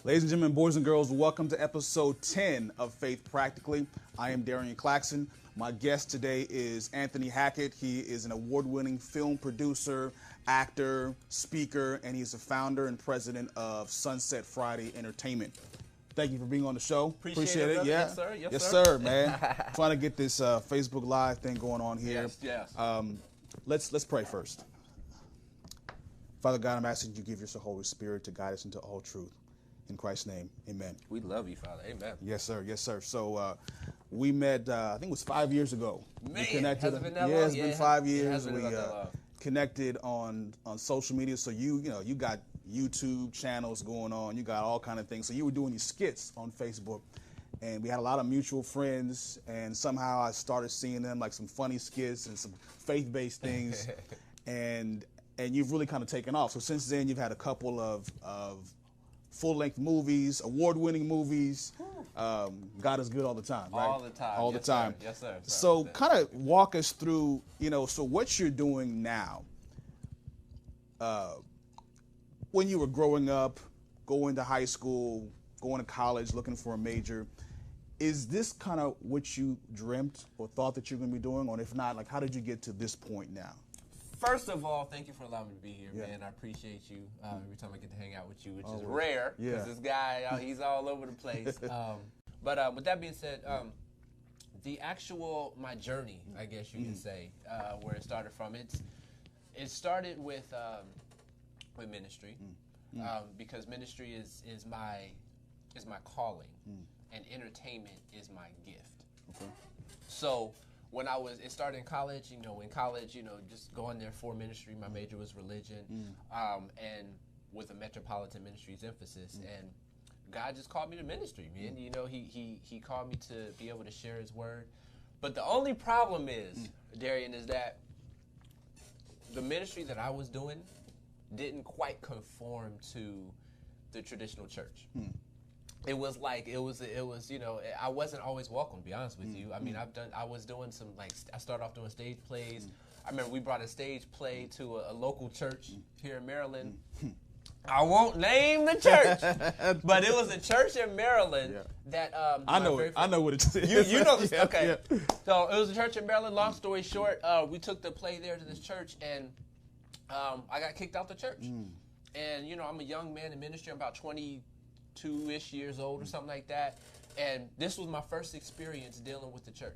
Ladies and gentlemen, boys and girls, welcome to episode 10 of Faith Practically. I am Darien Claxton. My guest today is Anthony Hackett. He is an award-winning film producer, actor, speaker, and he's the founder and president of Sunset Friday Entertainment. Thank you for being on the show. Appreciate it. Yeah. Yes, sir. Yes, sir, man. Trying to get this Facebook Live thing going on here. Yes. Let's pray first. Father God, I'm asking you to give us the Holy Spirit to guide us into all truth. In Christ's name, amen. We love you, Father. Amen. Yes, sir. Yes, sir. So we met, I think it was 5 years ago. Man, we connected. has it been that long? Yeah, it's been 5 years. We connected on social media. So you got YouTube channels going on. You got all kind of things. So you were doing these skits on Facebook. And we had a lot of mutual friends. And somehow I started seeing them, like some funny skits and some faith-based things. and you've really kind of taken off. So since then, you've had a couple of full-length movies, award-winning movies. God is good all the time, right? All the time. All the time. Yes, sir. So kind of walk us through, so what you're doing now. When you were growing up, going to high school, going to college, looking for a major, is this kind of what you dreamt or thought that you're going to be doing? Or if not, like, how did you get to this point now? First of all, thank you for allowing me to be here, Yeah. man. I appreciate you every time I get to hang out with you, which is rare Yeah. because this guy, he's all over the place. But with that being said, my journey, I guess you can say, where it started from, it started with ministry, because ministry is my calling, and entertainment is my gift. Okay. So when it started in college, in college, just going there for ministry. My major was religion, and with a metropolitan ministries emphasis. And God just called me to ministry, man. He called me to be able to share His word. But the only problem is, Darien, is that the ministry that I was doing didn't quite conform to the traditional church. It was I wasn't always welcome, to be honest with you. I mean, I was doing some, I started off doing stage plays. I remember we brought a stage play to a local church here in Maryland. I won't name the church, but it was a church in Maryland that I know what it is. You know this, okay. Yeah. So it was a church in Maryland. Long story short, we took the play there to this church, and I got kicked out the church. And I'm a young man in ministry. I'm about 22-ish years old or something like that. And this was my first experience dealing with the church.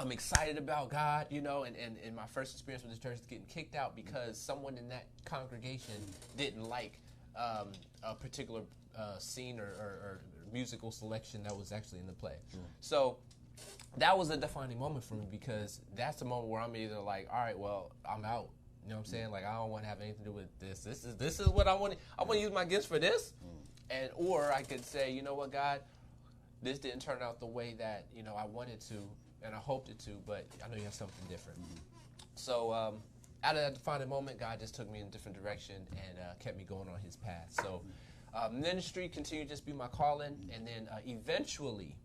I'm excited about God, and my first experience with the church is getting kicked out because someone in that congregation didn't like a particular scene or musical selection that was actually in the play. So that was a defining moment for me, because that's the moment where I'm either like, all right, well, I'm out. You know what I'm saying? Like, I don't want to have anything to do with this. This is what I want. I want to use my gifts for this. Or I could say, you know what, God, this didn't turn out the way that, I wanted to and I hoped it to, but I know you have something different. So out of that defining moment, God just took me in a different direction and kept me going on His path. So ministry continued to just be my calling, and then eventually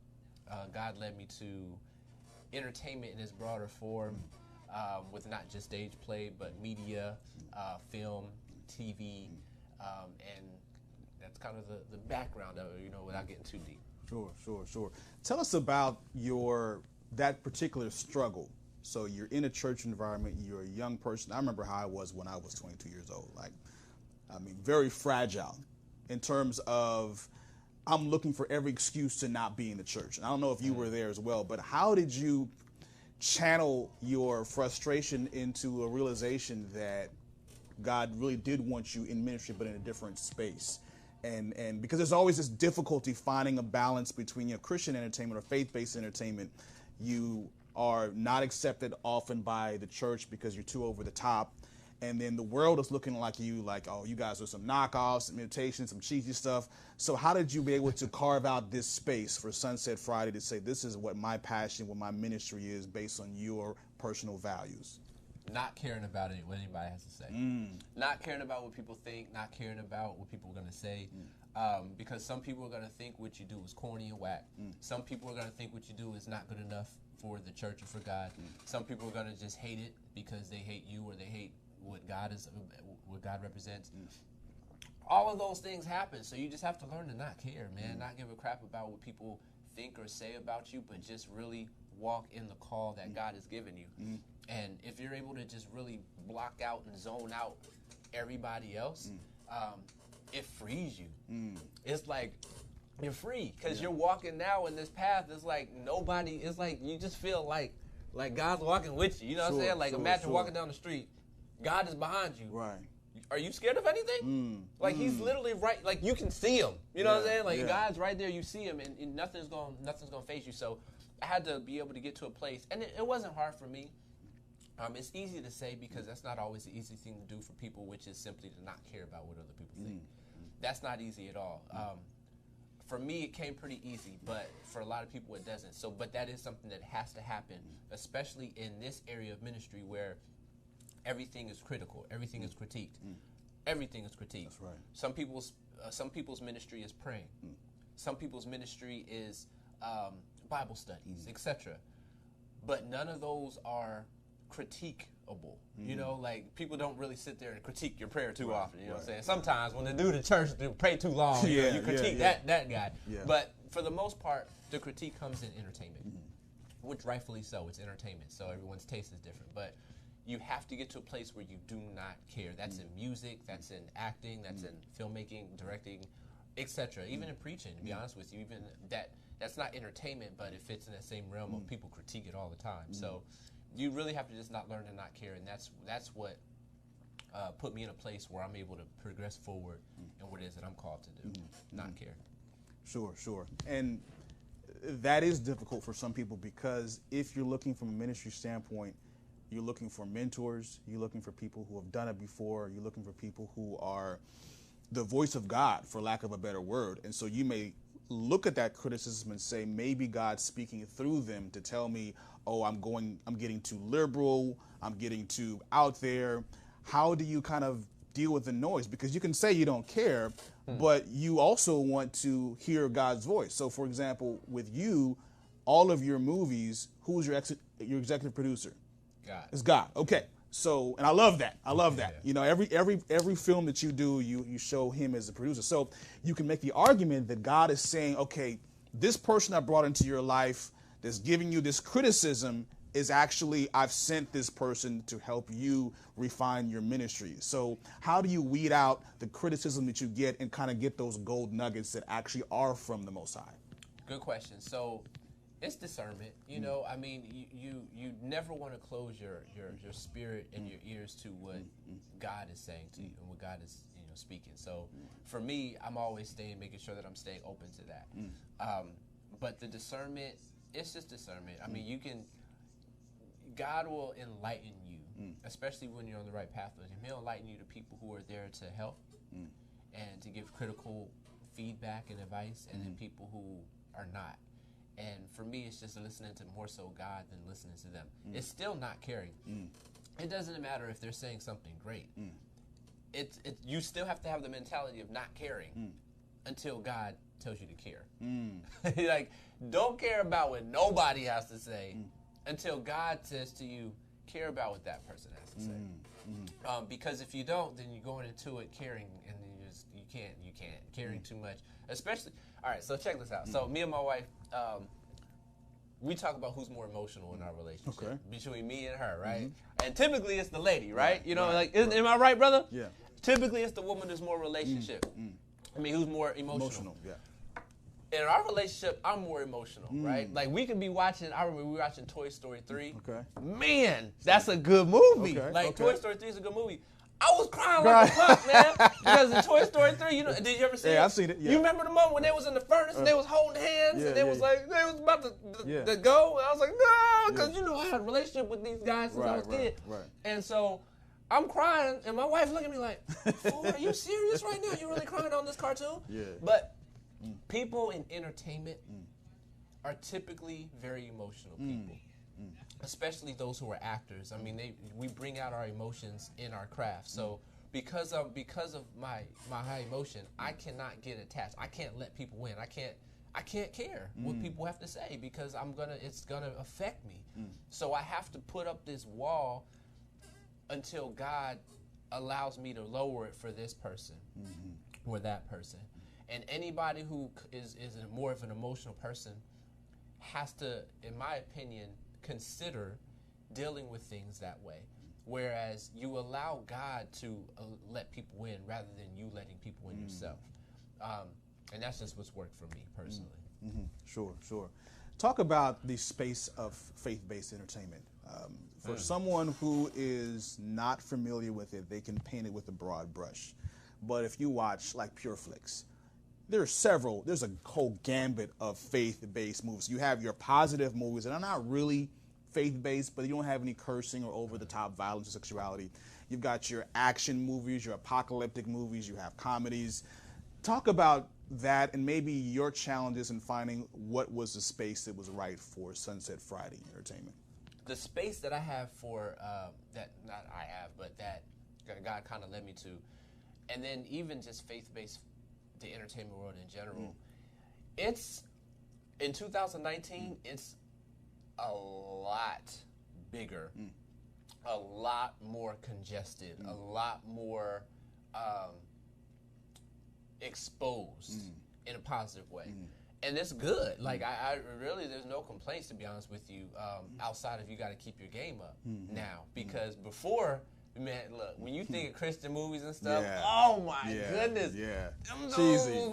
God led me to entertainment in its broader form, with not just stage play, but media, film, TV, and that's kind of the background of it, without getting too deep. Sure. Tell us about that particular struggle. So you're in a church environment, you're a young person. I remember how I was when I was 22 years old. Very fragile in terms of I'm looking for every excuse to not be in the church. And I don't know if you were there as well, but how did you channel your frustration into a realization that God really did want you in ministry, but in a different space? And because there's always this difficulty finding a balance between Christian entertainment or faith-based entertainment. You are not accepted often by the church because you're too over the top. And then the world is looking like you, like, oh, you guys are some knockoffs, some imitations, some cheesy stuff. So how did you be able to carve out this space for Sunset Friday to say, this is what my passion, what my ministry is based on your personal values? Not caring about what anybody has to say. Not caring about what people think, not caring about what people are going to say. Because some people are going to think what you do is corny and whack. Some people are going to think what you do is not good enough for the church or for God. Some people are going to just hate it because they hate you or they hate what God represents. all of those things happen. So you just have to learn to not care, man. Not give a crap about what people think or say about you, but just really walk in the call that God has given you. And if you're able to just really block out and zone out everybody else, it frees you. It's like you're free because you're walking now in this path. It's like nobody. It's like you just feel like God's walking with you. You know what I'm saying? Like imagine walking down the street, God is behind you. Right. Are you scared of anything? Like he's literally right. Like you can see him. You know what I'm saying? Like God's right there. You see him, and nothing's gonna phase you. So I had to be able to get to a place, and it wasn't hard for me. It's easy to say because that's not always the easy thing to do for people, which is simply to not care about what other people think. That's not easy at all. For me, it came pretty easy, but for a lot of people, it doesn't. So, but that is something that has to happen, especially in this area of ministry where everything is critical, everything is critiqued, everything is critiqued. That's right. Some people's ministry is praying, some people's ministry is Bible studies, etc. But none of those are critiquable. You know, like people don't really sit there and critique your prayer too often. You know what I'm saying? Sometimes when they do the church, they pray too long. You critique that guy. Yeah. But for the most part, the critique comes in entertainment, which rightfully so. It's entertainment, so everyone's taste is different. But you have to get to a place where you do not care. That's in music, that's in acting, that's in filmmaking, directing, etc. Even in preaching, to be honest with you, even that's not entertainment, but it fits in that same realm of people critique it all the time. So you really have to just not learn to not care, and that's what put me in a place where I'm able to progress forward in what it is that I'm called to do, not care. Sure. And that is difficult for some people because if you're looking from a ministry standpoint, you're looking for mentors, you're looking for people who have done it before, you're looking for people who are the voice of God, for lack of a better word. And so you may look at that criticism and say, maybe God's speaking through them to tell me, oh, I'm getting too liberal, I'm getting too out there. How do you kind of deal with the noise? Because you can say you don't care, but you also want to hear God's voice. So, for example, with you, all of your movies, who's your executive producer? God. It's God. Okay. So, and I love that. Yeah. You know, every film that you do, you show him as a producer. So you can make the argument that God is saying, okay, this person I brought into your life that's giving you this criticism is actually, I've sent this person to help you refine your ministry. So how do you weed out the criticism that you get and kind of get those gold nuggets that actually are from the Most High? Good question. So it's discernment. You know, I mean, you never want to close your spirit and your ears to what God is saying to you and what God is speaking. So for me, I'm always making sure that I'm staying open to that. But the discernment, it's just discernment. I mean, God will enlighten you, especially when you're on the right path with him. He'll enlighten you to people who are there to help and to give critical feedback and advice, and then people who are not. And for me, it's just listening to more so God than listening to them. It's still not caring. It doesn't matter if they're saying something great. You still have to have the mentality of not caring until God tells you to care. Like, don't care about what nobody has to say until God says to you, care about what that person has to say. Because if you don't, then you're going into it caring, and you can't caring too much. Especially, all right, so check this out. So me and my wife, we talk about who's more emotional in our relationship between me and her, right? And typically it's the lady, right? You know, am I right, brother? Yeah. Typically it's the woman that's more relationship. I mean, who's more emotional? Yeah. In our relationship, I'm more emotional, right? Like, we could be watching, I remember we were watching Toy Story 3. Okay. Man, that's a good movie. Toy Story 3 is a good movie. I was crying like a pup, man, because in Toy Story 3, did you ever see it? Yeah, I've seen it, yeah. You remember the moment when they was in the furnace and they was holding hands and they was about to go? And I was like, no, because, I had a relationship with these guys since I was a kid. Right. And so I'm crying, and my wife looked at me like, fool, are you serious right now? You really crying on this cartoon? Yeah. But people in entertainment are typically very emotional people, especially those who are actors. I mean, we bring out our emotions in our craft. So because of my high emotion, I cannot get attached. I can't let people win. I can't care what people have to say because it's gonna affect me. So I have to put up this wall until God allows me to lower it for this person. we're that person. And anybody who is more of an emotional person has to, in my opinion, consider dealing with things that way. Whereas you allow God to let people win rather than you letting people win yourself. And that's just what's worked for me personally. Mm-hmm. Sure. Talk about the space of faith-based entertainment. For someone who is not familiar with it, they can paint it with a broad brush. But if you watch like Pure Flix, there's a whole gambit of faith-based movies. You have your positive movies that are not really faith-based, but you don't have any cursing or over-the-top violence or sexuality. You've got your action movies, your apocalyptic movies, you have comedies. Talk about that and maybe your challenges in finding what was the space that was right for Sunset Friday entertainment. The space that I have for, that God kind of led me to, and then even just faith-based, the entertainment world in general, it's, in 2019, it's a lot bigger, a lot more congested, a lot more exposed in a positive way. And it's good. Like, I really, there's no complaints, to be honest with you, outside of you got to keep your game up now. Because before, man, look, when you think of Christian movies and stuff, oh my goodness. Cheesy.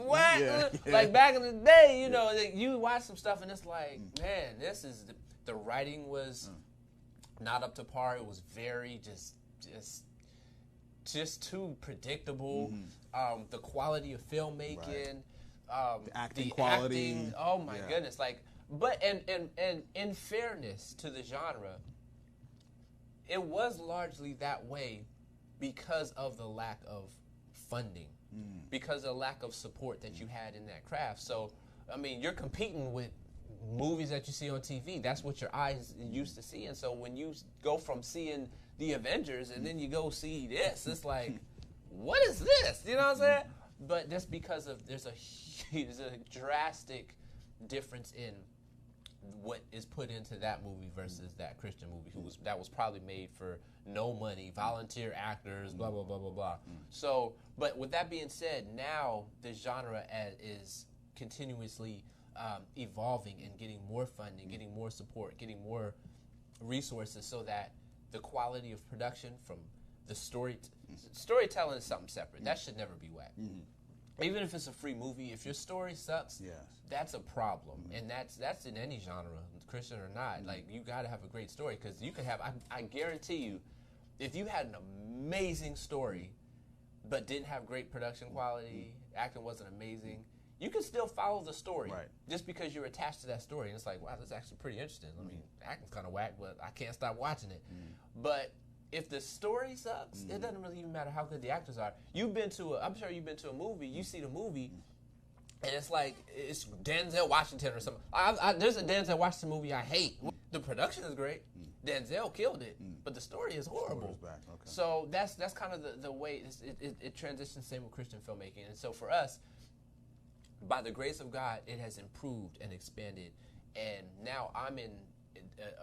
Like back in the day, you know, you watch some stuff and it's like, man, this is, the writing was not up to par. It was very just too predictable. The quality of filmmaking, the acting the quality. acting, oh my goodness! Like, but and in fairness to the genre, it was largely that way because of the lack of funding, because of the lack of support that you had in that craft. So, I mean, you're competing with movies that you see on TV. That's what your eyes used to see. And so when you go from seeing the Avengers and then you go see this, it's like, what is this? You know what I'm saying? But that's because of there's a drastic difference in what is put into that movie versus that Christian movie that was probably made for no money, volunteer actors, blah blah blah blah blah. So, but with that being said, now the genre is continuously evolving and getting more funding, getting more support, getting more resources, so that the quality of production from the storytelling is something separate. That should never be whacked. Even if it's a free movie, if your story sucks, that's a problem. And that's in any genre, Christian or not. Like, you got to have a great story, because you could have, I guarantee you, if you had an amazing story but didn't have great production quality, acting wasn't amazing, you can still follow the story just because you're attached to that story. And it's like, wow, that's actually pretty interesting. I mean, acting's kind of whack, but I can't stop watching it. But if the story sucks, it doesn't really even matter how good the actors are. I'm sure you've been to a movie, you see the movie, and it's like, it's Denzel Washington or something. There's a Denzel Washington movie I hate. The production is great. Denzel killed it, but the story is horrible. So that's kind of the way it transitions, same with Christian filmmaking. And so for us, by the grace of God, it has improved and expanded. And now I'm in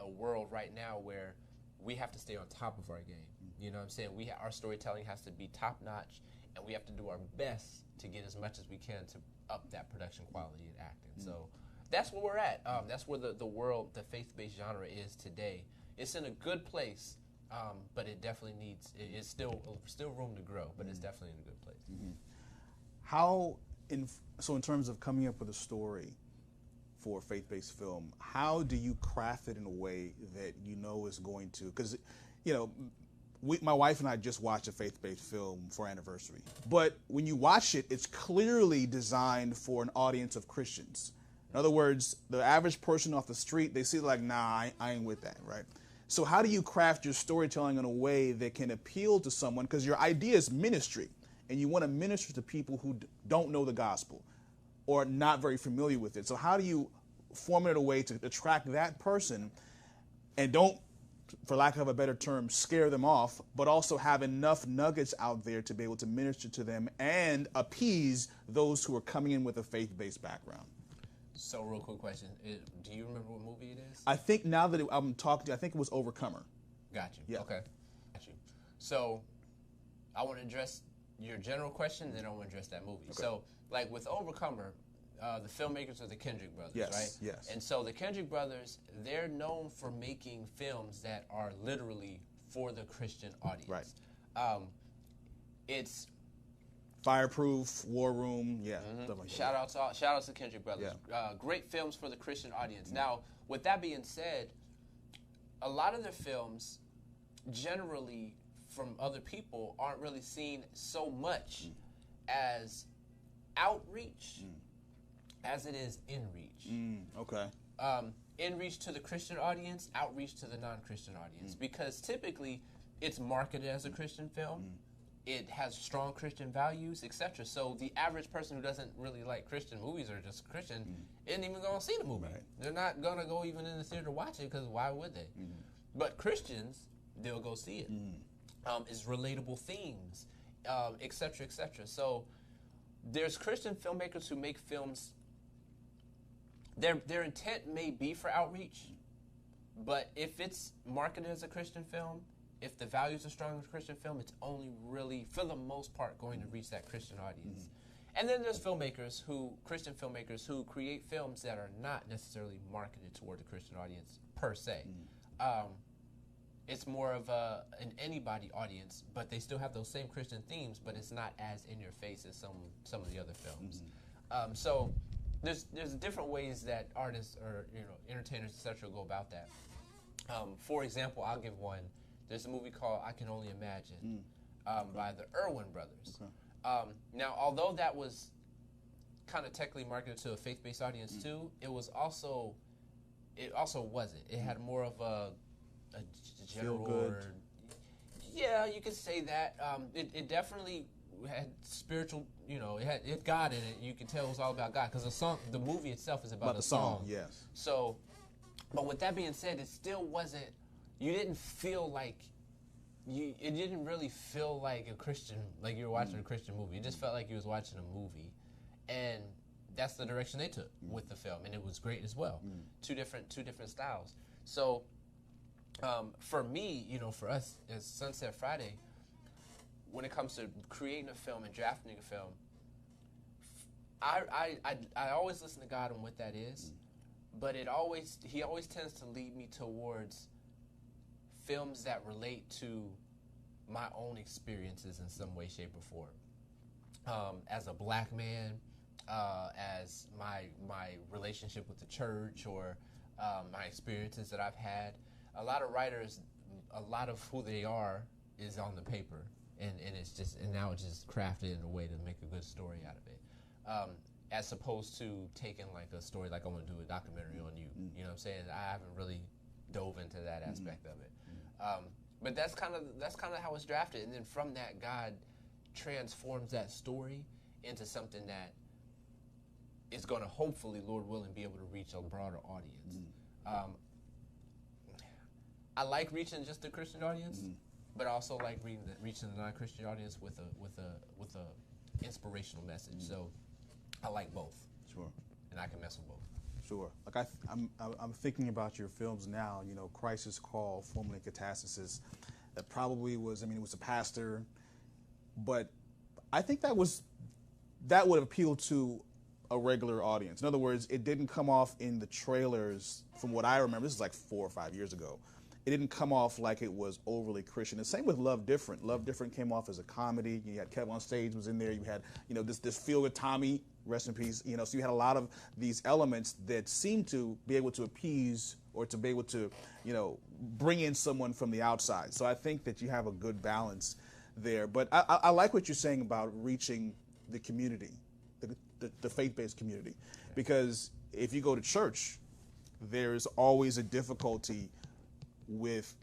a world right now where we have to stay on top of our game. You know what I'm saying? Our storytelling has to be top notch, and we have to do our best to get as much as we can to up that production quality and acting. So that's where we're at. That's where the world, the faith-based genre is today. It's in a good place, but it definitely needs, it's still room to grow, but it's definitely in a good place. So in terms of coming up with a story for faith-based film, how do you craft it in a way that you know is going to, because, you know, my wife and I just watched a faith-based film for our anniversary, but when you watch it, it's clearly designed for an audience of Christians. In other words, the average person off the street, they see like, nah, I ain't with that, right? So how do you craft your storytelling in a way that can appeal to someone? Because your idea is ministry, and you want to minister to people who don't know the gospel or not very familiar with it. So how do you formulate a way to attract that person and don't, for lack of a better term, scare them off, but also have enough nuggets out there to be able to minister to them and appease those who are coming in with a faith-based background? So, real quick question. Do you remember what movie it is? I think now that I'm talking to you, I think it was Overcomer. Got you. Yeah. Okay. Got you. So, I want to address your general question, then I'm going to address that movie. Okay. So, like with Overcomer, the filmmakers are the Kendrick brothers, right? Yes. And so the Kendrick brothers, they're known for making films that are literally for the Christian audience. Right. It's Fireproof, War Room, yeah. Mm-hmm. Like shout out to Kendrick brothers. Yeah. Great films for the Christian audience. Mm-hmm. Now, with that being said, a lot of their films, generally from other people, aren't really seen so much as outreach as it is in reach. Okay. In reach to the Christian audience, outreach to the non-Christian audience, because typically it's marketed as a Christian film. It has strong Christian values, etc. So the average person who doesn't really like Christian movies or just Christian isn't even going to see the movie. Right. They're not going to go even in the theater to watch it, because why would they? But Christians, they'll go see it. It's relatable themes, etc., etc. So there's Christian filmmakers who make films. Their intent may be for outreach, but if it's marketed as a Christian film, if the values are strong as a Christian film, it's only really, for the most part, going to reach that Christian audience. And then there's Christian filmmakers who create films that are not necessarily marketed toward the Christian audience per se. It's more of an anybody audience, but they still have those same Christian themes, but it's not as in your face as some of the other films. So there's different ways that artists or entertainers, etc., go about that. For example, I'll give one. There's a movie called I Can Only Imagine by the Erwin brothers. Okay. Now, although that was kind of technically marketed to a faith-based audience too, it also wasn't. It had more of a general, feel good. Yeah, you could say that. It definitely had spiritual, it had God in it. You could tell it was all about God, because the movie itself is about a song. Yes. So, but with that being said, it still wasn't. You didn't feel like it didn't really feel like a Christian, like you were watching a Christian movie. It just felt like you was watching a movie, and that's the direction they took with the film, and it was great as well. Two different styles. So, for me, for us as Sunset Friday, when it comes to creating a film and drafting a film, I always listen to God on what that is, but he always tends to lead me towards films that relate to my own experiences in some way, shape, or form. As a black man, as my relationship with the church, or my experiences that I've had. A lot of writers, a lot of who they are is on the paper, and now it's just crafted in a way to make a good story out of it. As opposed to taking like a story, like I want to do a documentary on you. You know what I'm saying? I haven't really dove into that aspect of it. But that's kind of how it's drafted, and then from that, God transforms that story into something that is going to hopefully, Lord willing, be able to reach a broader audience. I like reaching just the Christian audience, but I also like reaching the non-Christian audience with a inspirational message. So I like both. Sure. And I can mess with both. Sure. Like I'm thinking about your films now. Crisis Call, formerly Catastasis. That probably was. It was a pastor, but I think that would appeal to a regular audience. In other words, it didn't come off in the trailers. From what I remember, this is like 4 or 5 years ago. It didn't come off like it was overly Christian. The same with Love Different. Love Different came off as a comedy. You had Kevin on Stage was in there. You had this feel with Tommy, rest in peace. So you had a lot of these elements that seemed to be able to appease or to be able to bring in someone from the outside. So I think that you have a good balance there. But I like what you're saying about reaching the community, the faith-based community, because if you go to church, there's always a difficulty with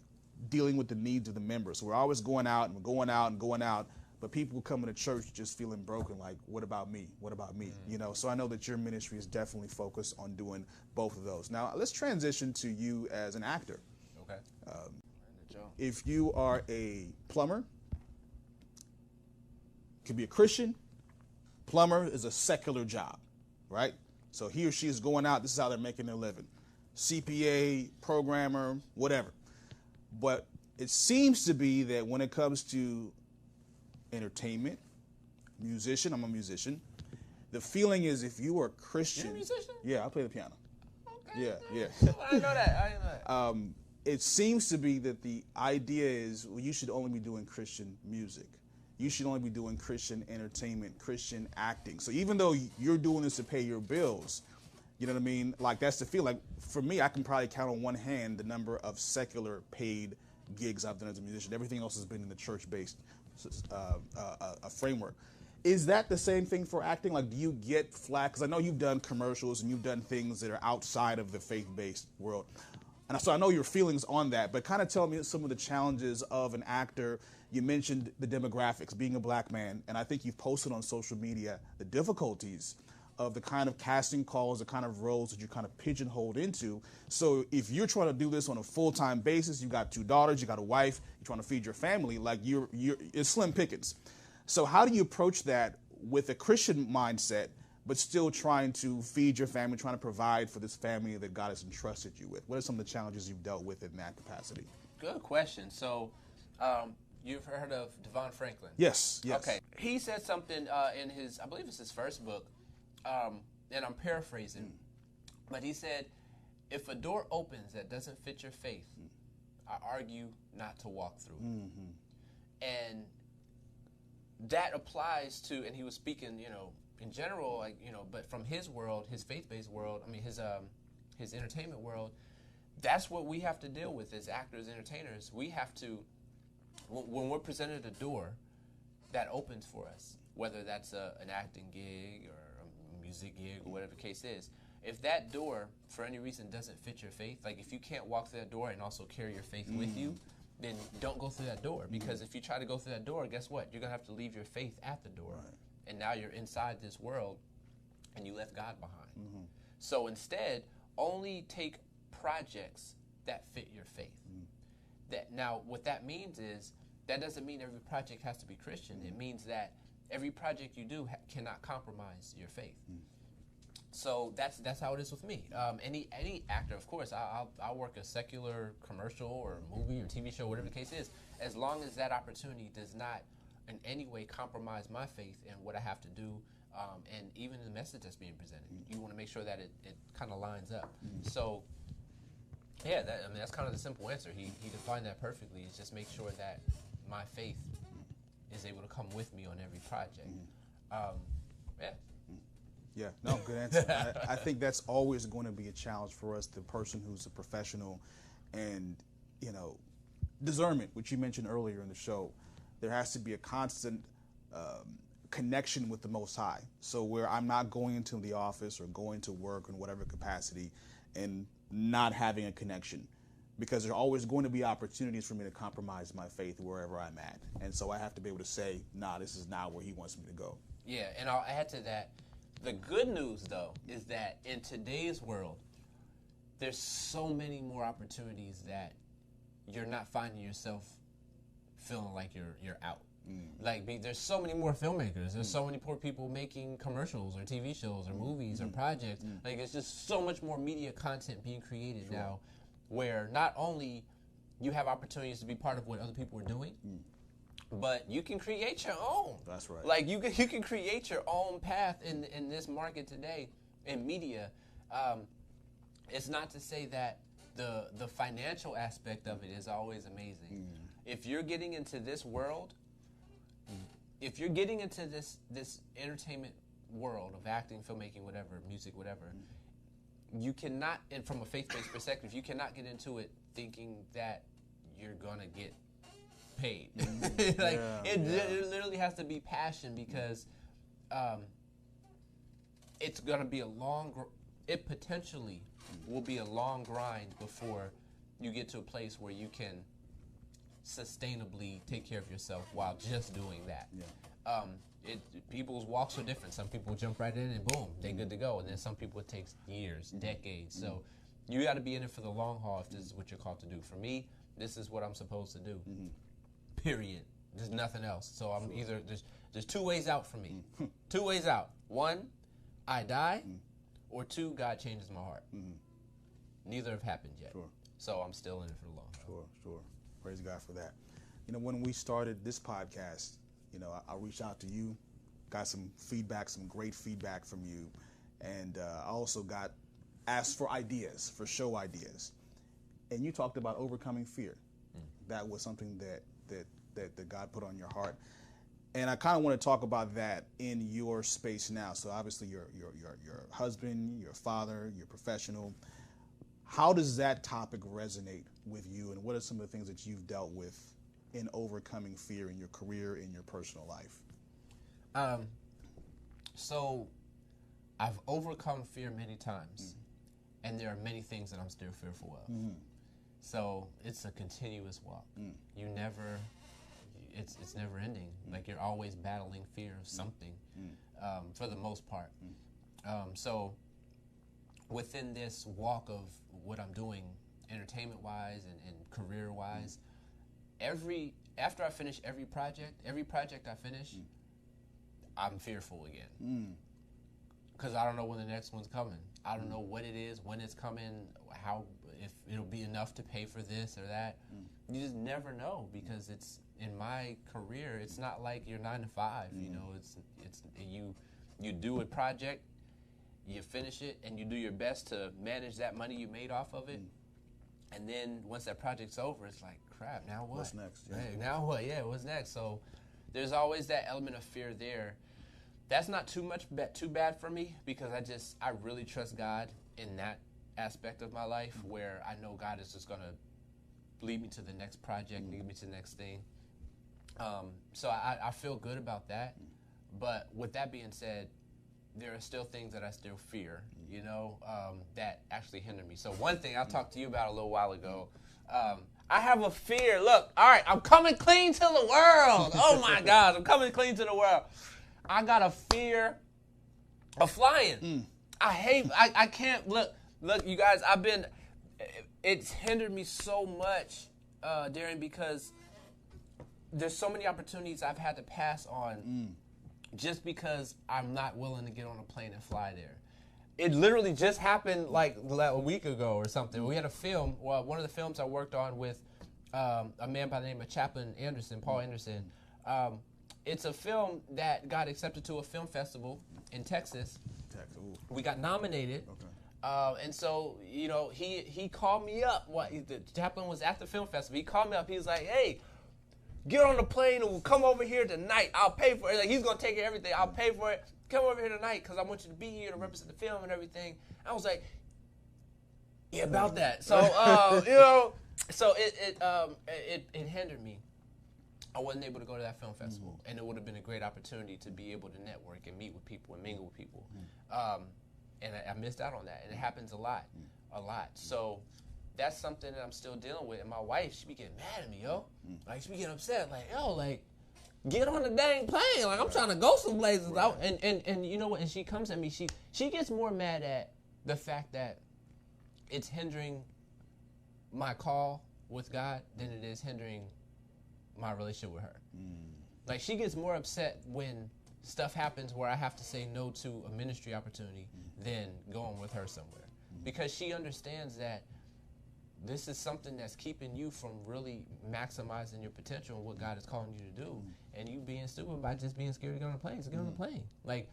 dealing with the needs of the members. So we're always going out and going out and going out, but people coming to church just feeling broken, like, what about me? What about me? So I know that your ministry is definitely focused on doing both of those. Now, let's transition to you as an actor. Okay. If you are a plumber, could be a Christian. Plumber is a secular job, right? So he or she is going out, this is how they're making their living. CPA, programmer, whatever. But it seems to be that when it comes to entertainment, musician. I'm a musician. The feeling is if you are Christian. You're a musician? Yeah, I play the piano. Okay. Yeah. I didn't know that. It seems to be that the idea is, well, you should only be doing Christian music. You should only be doing Christian entertainment, Christian acting. So even though you're doing this to pay your bills, you know what I mean? Like, that's the feel. Like, for me, I can probably count on one hand the number of secular paid gigs I've done as a musician. Everything else has been in the church-based framework. Is that the same thing for acting? Like, do you get flack? Because I know you've done commercials and you've done things that are outside of the faith-based world. And so I know your feelings on that, but kind of tell me some of the challenges of an actor. You mentioned the demographics, being a black man, and I think you've posted on social media the difficulties of the kind of casting calls, the kind of roles that you kind of pigeonholed into. So if you're trying to do this on a full-time basis, you got 2 daughters, you got a wife, you're trying to feed your family, like it's slim pickings. So how do you approach that with a Christian mindset, but still trying to feed your family, trying to provide for this family that God has entrusted you with? What are some of the challenges you've dealt with in that capacity? Good question. So you've heard of Devon Franklin? Yes. Okay. He said something in his, I believe it's his first book, and I'm paraphrasing, but he said, if a door opens that doesn't fit your faith, I argue not to walk through it. And that applies to, and he was speaking, in general, like, but from his world, his faith-based world, I mean, his entertainment world, that's what we have to deal with as actors, entertainers. We have to, when we're presented a door that opens for us, whether that's an acting gig or a music gig or whatever the case is, if that door, for any reason, doesn't fit your faith, like if you can't walk through that door and also carry your faith with you, then don't go through that door. Because if you try to go through that door, guess what? You're going to have to leave your faith at the door. Right. And now you're inside this world, and you left God behind. So instead, only take projects that fit your faith. Now, what that means is, that doesn't mean every project has to be Christian. It means that every project you do cannot compromise your faith. So that's how it is with me. Any actor, of course, I'll work a secular commercial or movie or TV show, whatever the case is, as long as that opportunity does not in any way compromise my faith in what I have to do, and even the message that's being presented. You want to make sure that it kind of lines up. So, yeah, that's kind of the simple answer. He defined that perfectly. Is just make sure that my faith is able to come with me on every project. Yeah, no, good answer. I think that's always going to be a challenge for us, the person who's a professional, and, discernment, which you mentioned earlier in the show. There has to be a constant connection with the Most High. So where I'm not going into the office or going to work in whatever capacity and not having a connection, because there are always going to be opportunities for me to compromise my faith wherever I'm at. And so I have to be able to say, nah, this is not where he wants me to go. Yeah, and I'll add to that. The good news, though, is that in today's world, there's so many more opportunities that you're not finding yourself feeling like you're out. Like, there's so many more filmmakers. There's so many more people making commercials or TV shows or movies or projects. Like, it's just so much more media content being created now, where not only you have opportunities to be part of what other people are doing, but you can create your own. That's right. Like, you can create your own path in this market today in media. It's not to say that the financial aspect of it is always amazing. If you're getting into this world, if you're getting into this entertainment world of acting, filmmaking, whatever, music, whatever, you cannot, and from a faith-based perspective, you cannot get into it thinking that you're gonna get paid. It literally has to be passion, because it's gonna be it potentially will be a long grind before you get to a place where you can sustainably take care of yourself while just doing that. People's walks are different. Some people jump right in and boom, they're good to go. And then some people it takes years, decades. So you got to be in it for the long haul if this is what you're called to do. For me, this is what I'm supposed to do. Period. There's nothing else. So I'm either there's 2 ways out for me. 2 ways out. 1, I die, or 2, God changes my heart. Neither have happened yet. So I'm still in it for the long haul. Sure. Praise God for that. When we started this podcast, I reached out to you, got some feedback, some great feedback from you, and I also got asked for ideas, for show ideas, and you talked about overcoming fear. That was something that God put on your heart, and I kind of want to talk about that in your space now. So obviously, your husband, your father, your professional. How does that topic resonate with you, and what are some of the things that you've dealt with in overcoming fear in your career, in your personal life? So I've overcome fear many times, and there are many things that I'm still fearful of. So it's a continuous walk. It's never ending. Like, you're always battling fear of something, for the most part. So within this walk of what I'm doing, entertainment-wise and career-wise, after I finish every project I finish, I'm fearful again. Because I don't know when the next one's coming. I don't know what it is, when it's coming, if it'll be enough to pay for this or that. You just never know, because it's, in my career, it's not like you're 9 to 5. You know, it's you do a project, you finish it, and you do your best to manage that money you made off of it. And then once that project's over, it's like, crap, now what? What's next? Yeah. Hey, now what? Yeah, what's next? So there's always that element of fear there. That's not too bad for me, because I really trust God in that aspect of my life, where I know God is just going to lead me to the next project, lead me to the next thing. So I feel good about that. But with that being said, there are still things that I still fear, you know, that actually hinder me. So one thing I talked to you about a little while ago, I have a fear. Look, all right, I'm coming clean to the world. Oh, my God, I'm coming clean to the world. I got a fear of flying. I can't, look, you guys, it's hindered me so much, Darien, because there's so many opportunities I've had to pass on just because I'm not willing to get on a plane and fly there. It literally just happened like a week ago or something. We had a film, one of the films I worked on with a man by the name of Paul Anderson. It's a film that got accepted to a film festival in Texas. We got nominated. Okay. And so, you know, he called me up. The Chaplin was at the film festival. He called me up. He was like, hey, get on the plane and we'll come over here tonight. I'll pay for it. Like, he's going to take care of everything. I'll pay for it. Come over here tonight because I want you to be here to represent the film and everything. I was like, yeah, about that. So, you know, so it hindered me. I wasn't able to go to that film festival, and it would have been a great opportunity to be able to network and meet with people and mingle with people. And I missed out on that, and it happens a lot. So that's something that I'm still dealing with. And my wife, she be getting mad at me, yo. Like, she be getting upset, like, yo, like, get on the dang plane. Like, I'm trying to go some places. Right. And you know what? And she comes at me. She gets more mad at the fact that it's hindering my call with God than it is hindering my relationship with her. Like, she gets more upset when stuff happens where I have to say no to a ministry opportunity than going with her somewhere. Because she understands that this is something that's keeping you from really maximizing your potential and what God is calling you to do. And you being stupid by just being scared to get on the plane. So get on the plane. Like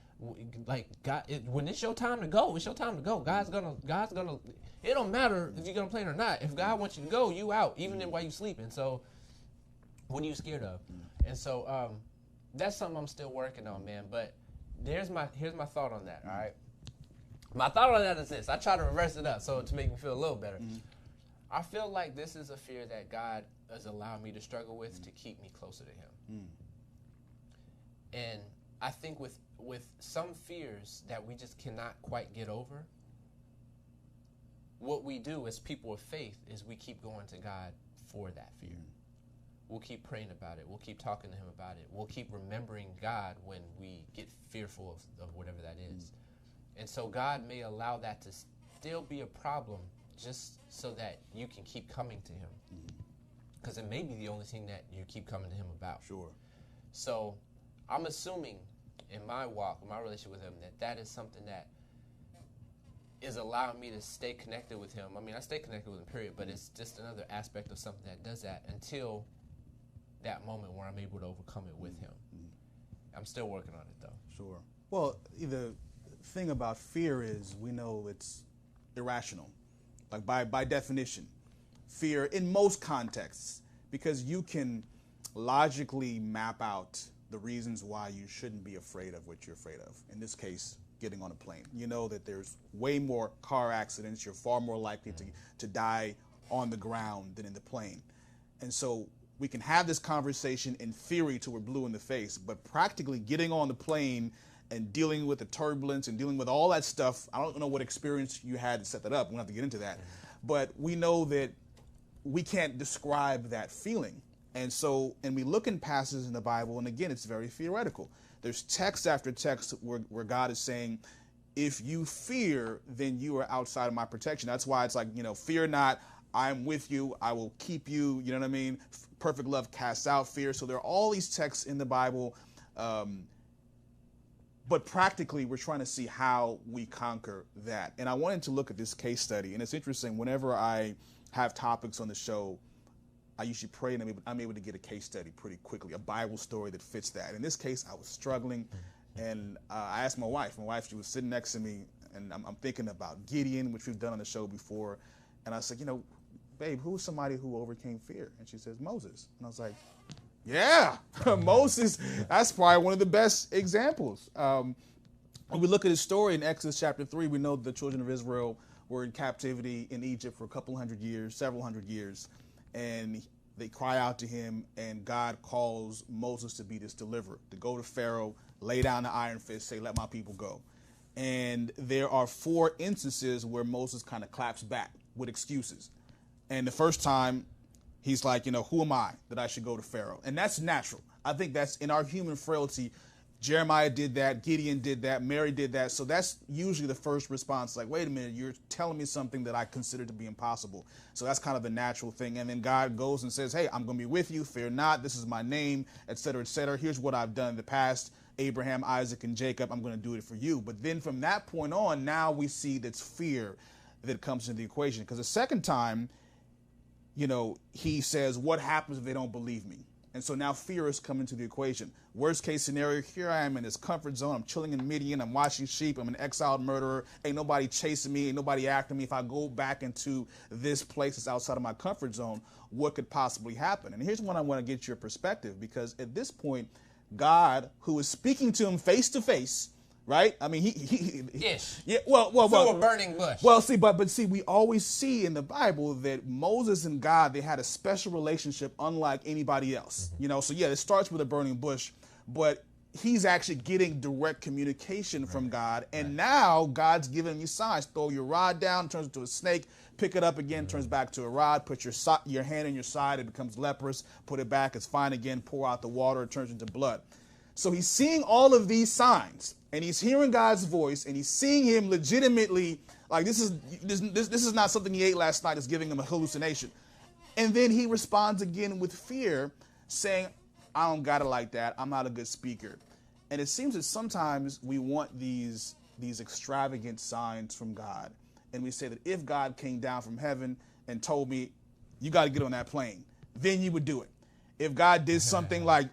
God, when it's your time to go, it's your time to go. God's gonna. It don't matter if you're gonna plane or not. If God wants you to go, you out, even while you sleeping. So what are you scared of? And so that's something I'm still working on, man. But here's my thought on that. All right. My thought on that is this. I try to reverse it up so to make me feel a little better. I feel like this is a fear that God has allowed me to struggle with to keep me closer to Him. And I think with some fears that we just cannot quite get over, what we do as people of faith is we keep going to God for that fear. We'll keep praying about it. We'll keep talking to Him about it. We'll keep remembering God when we get fearful of whatever that is. And so God may allow that to still be a problem just so that you can keep coming to Him. Because it may be the only thing that you keep coming to Him about. Sure. So I'm assuming in my walk, in my relationship with Him, that is something that is allowing me to stay connected with Him. I mean, I stay connected with Him, period, but it's just another aspect of something that does that until that moment where I'm able to overcome it with Him. I'm still working on it, though. Sure. Well, the thing about fear is we know it's irrational. Like by definition, fear in most contexts, because you can logically map out the reasons why you shouldn't be afraid of what you're afraid of. In this case, getting on a plane. You know that there's way more car accidents. You're far more likely to die on the ground than in the plane. And so we can have this conversation in theory till we're blue in the face, but practically getting on the plane and dealing with the turbulence and dealing with all that stuff, I don't know what experience you had to set that up. We don't have to get into that. But we know that we can't describe that feeling. And so, and we look in passages in the Bible, and again, it's very theoretical. There's text after text where God is saying, if you fear, then you are outside of my protection. That's why it's like, fear not, I'm with you, I will keep you, you know what I mean? Perfect love casts out fear. So there are all these texts in the Bible, but practically we're trying to see how we conquer that. And I wanted to look at this case study, and it's interesting, whenever I have topics on the show, I usually pray and I'm able to get a case study pretty quickly, a Bible story that fits that. In this case, I was struggling, and I asked my wife. She was sitting next to me, and I'm thinking about Gideon, which we've done on the show before. And I said, babe, who's somebody who overcame fear? And she says, Moses. And I was like, yeah, Moses, that's probably one of the best examples. When we look at his story in Exodus chapter 3, we know the children of Israel were in captivity in Egypt for several hundred years. And they cry out to him, and God calls Moses to be this deliverer, to go to Pharaoh, lay down the iron fist, say, let my people go. And there are 4 instances where Moses kind of claps back with excuses. And the first time, he's like, who am I that I should go to Pharaoh? And that's natural. I think that's in our human frailty. Jeremiah did that, Gideon did that, Mary did that. So that's usually the first response, like, wait a minute, you're telling me something that I consider to be impossible. So that's kind of the natural thing. And then God goes and says, hey, I'm going to be with you, fear not, this is my name, et cetera, et cetera. Here's what I've done in the past, Abraham, Isaac, and Jacob, I'm going to do it for you. But then from that point on, now we see that's fear that comes into the equation. Because the second time, he says, what happens if they don't believe me? And so now fear is coming to the equation. Worst case scenario, here I am in this comfort zone. I'm chilling in Midian. I'm watching sheep. I'm an exiled murderer. Ain't nobody chasing me. Ain't nobody after me. If I go back into this place that's outside of my comfort zone, what could possibly happen? And here's when I want to get your perspective, because at this point, God, who is speaking to him face to face, right? I mean, Ish. Yeah. Well. Through a burning bush. Well, but we always see in the Bible that Moses and God, they had a special relationship, unlike anybody else. So yeah, it starts with a burning bush, but he's actually getting direct communication from God, and now God's giving you signs. Throw your rod down, turns into a snake. Pick it up again, turns back to a rod. Put your hand in your side, it becomes leprous. Put it back, it's fine again. Pour out the water, it turns into blood. So he's seeing all of these signs, and he's hearing God's voice, and he's seeing him legitimately, like this is not something he ate last night, it's giving him a hallucination. And then he responds again with fear, saying, I don't got it like that, I'm not a good speaker. And it seems that sometimes we want these extravagant signs from God, and we say that if God came down from heaven and told me, you got to get on that plane, then you would do it. If God did something like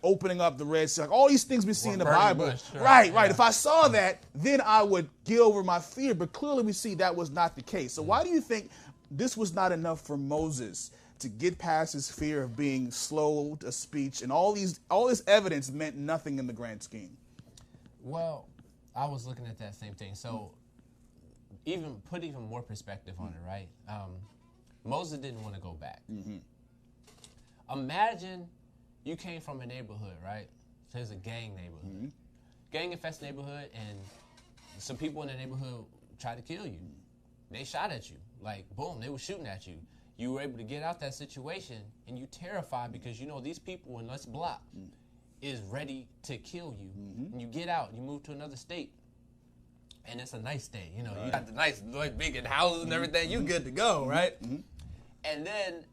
opening up the Red Sea, like all these things we see in the Bible, bush, sure. right. Yeah. If I saw that, then I would get over my fear. But clearly we see that was not the case. So why do you think this was not enough for Moses to get past his fear of being slow of speech, and all this evidence meant nothing in the grand scheme? Well, I was looking at that same thing. So put even more perspective on it, right? Moses didn't want to go back. Mm-hmm. Imagine you came from a neighborhood, right? So it's a gang neighborhood. Mm-hmm. Gang-infested neighborhood, and some people in the neighborhood tried to kill you. They shot at you. Like, boom, they were shooting at you. You were able to get out that situation, and you terrified because these people in this block is ready to kill you. Mm-hmm. And you get out, you move to another state, and it's a nice state. You got the nice, big houses and everything. You good to go, right? Mm-hmm. And then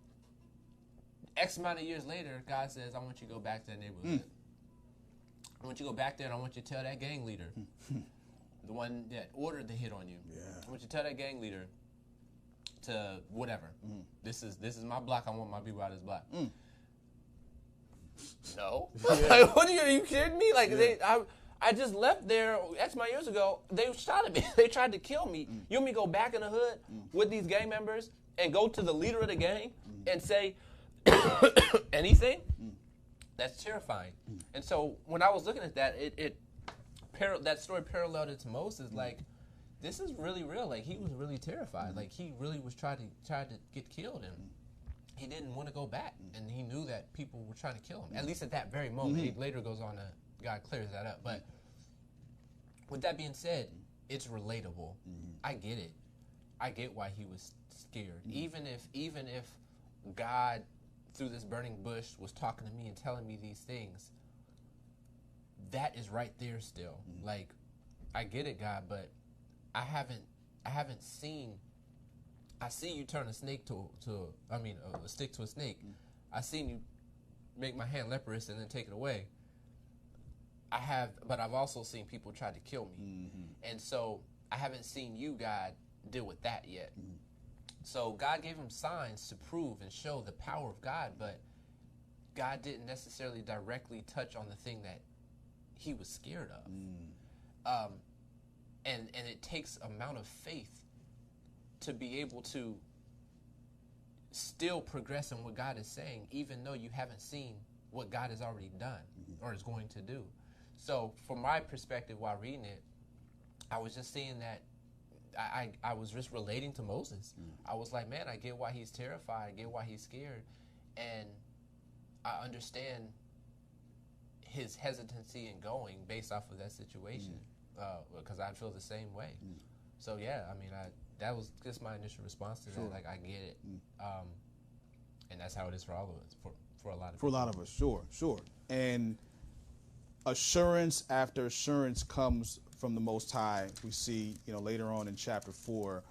X amount of years later, God says, I want you to go back to that neighborhood. I want you to go back there, and I want you to tell that gang leader, the one that ordered the hit on you, I want you to tell that gang leader to whatever. This is my block. I want my people out of this block. No. Like, what are you kidding me? Like, I just left there X amount of years ago. They shot at me. They tried to kill me. You want me to go back in the hood with these gang members and go to the leader of the gang and say anything? That's terrifying. And so when I was looking at that, that story paralleled it to Moses. Like, this is really real. Like, he was really terrified. Like, he really was trying to get killed, and he didn't want to go back. And he knew that people were trying to kill him. At least at that very moment. He later goes on to God clears that up. But with that being said, it's relatable. I get it. I get why he was scared. Even if God, through this burning bush, was talking to me and telling me these things, that is right there still. Like, I get it, God, but I haven't seen. I see you turn a snake a stick to a snake. I seen you make my hand leprous and then take it away. But I've also seen people try to kill me. And so I haven't seen you, God, deal with that yet. So God gave him signs to prove and show the power of God, but God didn't necessarily directly touch on the thing that he was scared of. And it takes amount of faith to be able to still progress in what God is saying, even though you haven't seen what God has already done or is going to do. So from my perspective while reading it, I was just seeing that I was just relating to Moses. I was like, man, I get why he's terrified. I get why he's scared. And I understand his hesitancy in going based off of that situation because I feel the same way. So, yeah, I mean, that was just my initial response to that. Like, I get it. And that's how it is for all of us, for a lot of people. For a lot of us, sure. And assurance after assurance comes from the Most High. We see, later on in chapter 4,